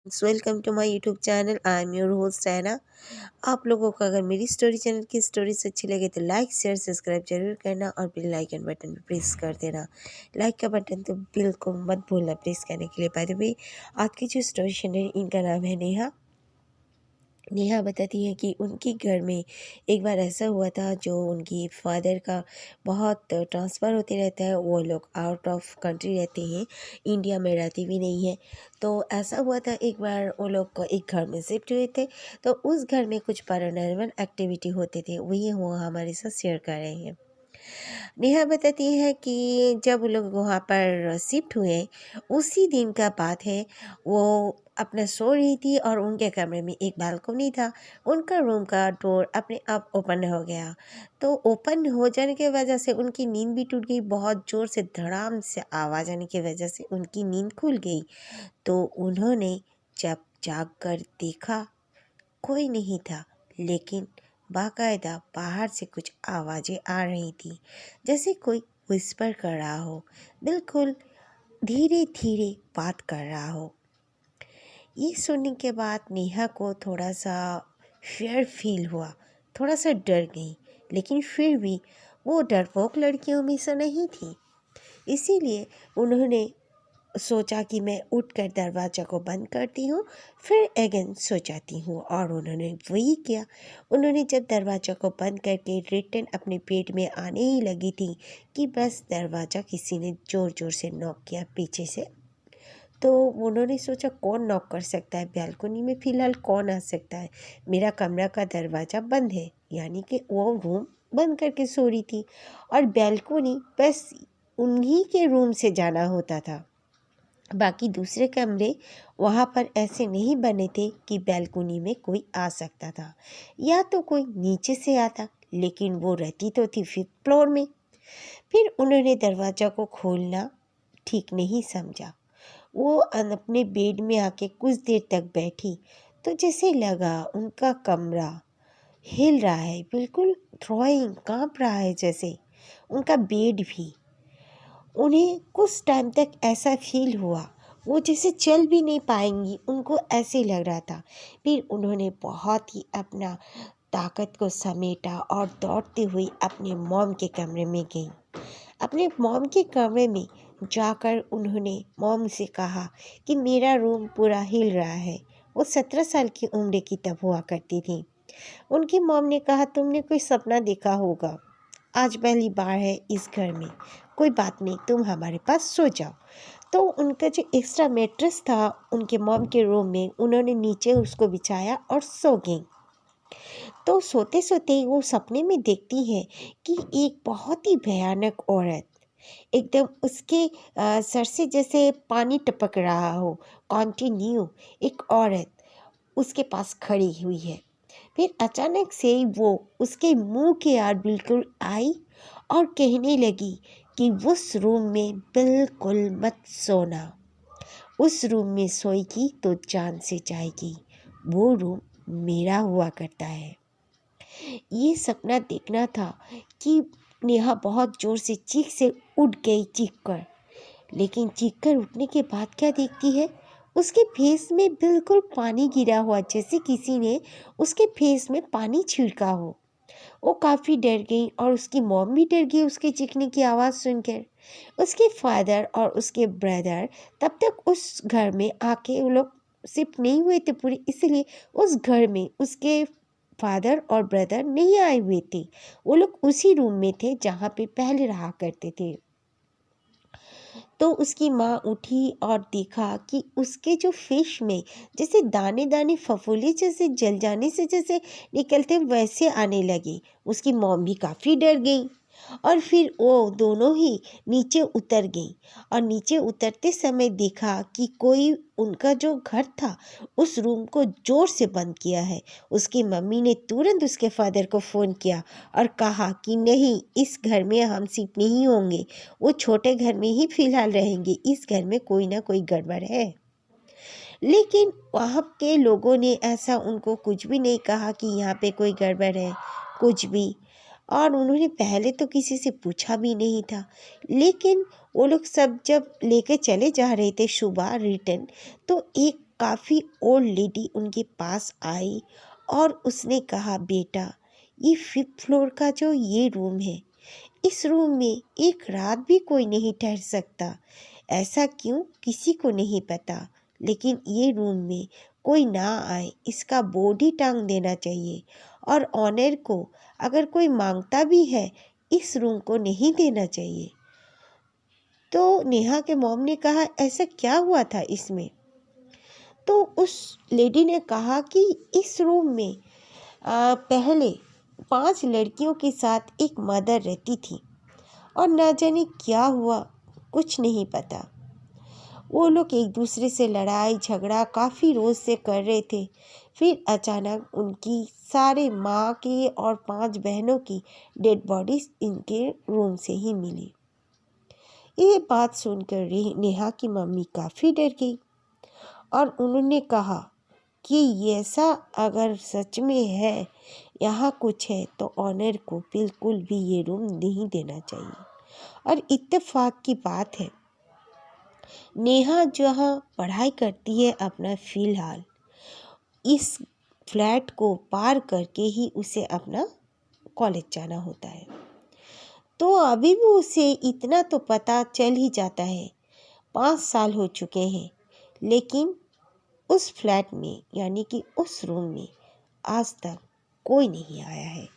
Welcome to my YouTube channel. I am your host Saina. आप लोगों को अगर मेरी स्टोरी चैनल की स्टोरीज अच्छी लगे तो लाइक शेयर सब्सक्राइब जरूर करना और बेल आइकन बटन पर प्रेस कर देना। लाइक का बटन तो बिल्कुल मत भूलना प्रेस करने के लिए। बाय द वे, आज की जो स्टोरी चैनल इनका नाम है नेहा। नेहा बताती है कि उनके घर में एक बार ऐसा हुआ था, जो उनकी फादर का बहुत ट्रांसफ़र होते रहता है। वो लोग आउट ऑफ कंट्री रहते हैं, इंडिया में रहते भी नहीं है। तो ऐसा हुआ था एक बार वो लोग एक घर में शिफ्ट हुए थे। तो उस घर में कुछ पैरानॉर्मल एक्टिविटी होते थे, वही वो हमारे साथ शेयर कर रहे हैं। नेहा बताती है कि जब वो लोग वहाँ पर शिफ्ट हुए, उसी दिन का बात है। वो अपना सो रही थी और उनके कमरे में एक बालकनी था। उनका रूम का डोर अपने आप ओपन हो गया। तो ओपन हो जाने की वजह से उनकी नींद भी टूट गई। बहुत ज़ोर से धड़ाम से आवाज़ आने की वजह से उनकी नींद खुल गई। तो उन्होंने जब जाग कर देखा, कोई नहीं था, लेकिन बाकायदा बाहर से कुछ आवाज़ें आ रही थी, जैसे कोई विस्पर कर रहा हो, बिल्कुल धीरे धीरे बात कर रहा हो। ये सुनने के बाद नेहा को थोड़ा सा फेयर फील हुआ, थोड़ा सा डर गई। लेकिन फिर भी वो डरपोक लड़कियों में से नहीं थी, इसीलिए उन्होंने सोचा कि मैं उठकर दरवाज़ा को बंद करती हूँ, फिर अगेन सो जाती हूँ। और उन्होंने वही किया। उन्होंने जब दरवाज़ा को बंद करके रिटर्न अपने पेट में आने ही लगी थी कि बस दरवाज़ा किसी ने ज़ोर ज़ोर से नॉक किया पीछे से। तो उन्होंने सोचा कौन नॉक कर सकता है, बालकनी में फ़िलहाल कौन आ सकता है, मेरा कमरा का दरवाज़ा बंद है। यानी कि वो रूम बंद करके सो रही थी और बालकनी बस उन्हीं के रूम से जाना होता था। बाकी दूसरे कमरे वहाँ पर ऐसे नहीं बने थे कि बालकनी में कोई आ सकता था, या तो कोई नीचे से आता, लेकिन वो रहती तो थी 5th फ्लोर में। फिर उन्होंने दरवाज़ा को खोलना ठीक नहीं समझा। वो अपने बेड में आके कुछ देर तक बैठी, तो जैसे लगा उनका कमरा हिल रहा है, बिल्कुल ड्राइंग काँप रहा है जैसे। उनका बेड भी। उन्हें कुछ टाइम तक ऐसा फील हुआ वो जैसे चल भी नहीं पाएंगी, उनको ऐसे लग रहा था। फिर उन्होंने बहुत ही अपना ताकत को समेटा और दौड़ते हुए अपने मॉम के कमरे में गई। अपने मॉम के कमरे में जाकर उन्होंने मॉम से कहा कि मेरा रूम पूरा हिल रहा है। वो 17 साल की उम्र की तब हुआ करती थी। उनकी मॉम ने कहा, तुमने कोई सपना देखा होगा, आज पहली बार है इस घर में, कोई बात नहीं, तुम हमारे पास सो जाओ। तो उनका जो एक्स्ट्रा मैट्रेस था उनके मॉम के रूम में, उन्होंने नीचे उसको बिछाया और सो गई। तो सोते सोते वो सपने में देखती है कि एक बहुत ही भयानक औरत, एकदम उसके सर से जैसे पानी टपक रहा हो, कॉन्टिन्यू एक औरत उसके पास खड़ी हुई है। फिर अचानक से वो उसके मुंह के यार बिल्कुल आई और कहने लगी कि उस रूम में बिल्कुल मत सोना, उस रूम में सोएगी तो जान से जाएगी, वो रूम मेरा हुआ करता है। ये सपना देखना था कि नेहा बहुत ज़ोर से चीख से उठ गई, चीख कर। लेकिन चीख कर उठने के बाद क्या देखती है, उसके फेस में बिल्कुल पानी गिरा हुआ, जैसे किसी ने उसके फेस में पानी छिड़का हो। वो काफ़ी डर गई और उसकी मॉम भी डर गई उसके चीखने की आवाज़ सुनकर। उसके फादर और उसके ब्रदर तब तक उस घर में आके वो लोग शिफ्ट नहीं हुए थे पूरे, इसलिए उस घर में उसके फादर और ब्रदर नहीं आए हुए थे। वो लोग उसी रूम में थे जहाँ पे पहले रहा करते थे। तो उसकी माँ उठी और देखा कि उसके जो फिश में जैसे दाने दाने फफूंदी जैसे जल जाने से जैसे निकलते वैसे आने लगे। उसकी मॉम भी काफ़ी डर गई और फिर वो दोनों ही नीचे उतर गई। और नीचे उतरते समय देखा कि कोई उनका जो घर था उस रूम को ज़ोर से बंद किया है। उसकी मम्मी ने तुरंत उसके फादर को फ़ोन किया और कहा कि नहीं, इस घर में हम शिफ्ट नहीं होंगे, वो छोटे घर में ही फ़िलहाल रहेंगे, इस घर में कोई ना कोई गड़बड़ है। लेकिन वहाँ के लोगों ने ऐसा उनको कुछ भी नहीं कहा कि यहाँ पे कोई गड़बड़ है, कुछ भी। और उन्होंने पहले तो किसी से पूछा भी नहीं था। लेकिन वो लोग सब जब लेके चले जा रहे थे सुबह रिटर्न, तो एक काफ़ी ओल्ड लेडी उनके पास आई और उसने कहा, बेटा ये 5th फ्लोर का जो ये रूम है, इस रूम में एक रात भी कोई नहीं ठहर सकता। ऐसा क्यों, किसी को नहीं पता, लेकिन ये रूम में कोई ना आए इसका बोर्ड ही टांग देना चाहिए। और ऑनर को अगर कोई मांगता भी है, इस रूम को नहीं देना चाहिए। तो नेहा के मॉम ने कहा, ऐसा क्या हुआ था इसमें? तो उस लेडी ने कहा कि इस रूम में पहले 5 लड़कियों के साथ एक मदर रहती थी और न जाने क्या हुआ, कुछ नहीं पता। वो लोग एक दूसरे से लड़ाई झगड़ा काफ़ी रोज़ से कर रहे थे। फिर अचानक उनकी सारे माँ की और 5 बहनों की डेड बॉडीज इनके रूम से ही मिली। ये बात सुनकर नेहा की मम्मी काफ़ी डर गई और उन्होंने कहा कि ऐसा अगर सच में है, यहाँ कुछ है, तो ऑनर को बिल्कुल भी ये रूम नहीं देना चाहिए। और इत्तेफाक की बात है, नेहा जहाँ पढ़ाई करती है अपना फ़िलहाल, इस फ्लैट को पार करके ही उसे अपना कॉलेज जाना होता है। तो अभी भी उसे इतना तो पता चल ही जाता है, 5 साल हो चुके हैं, लेकिन उस फ्लैट में यानी कि उस रूम में आज तक कोई नहीं आया है।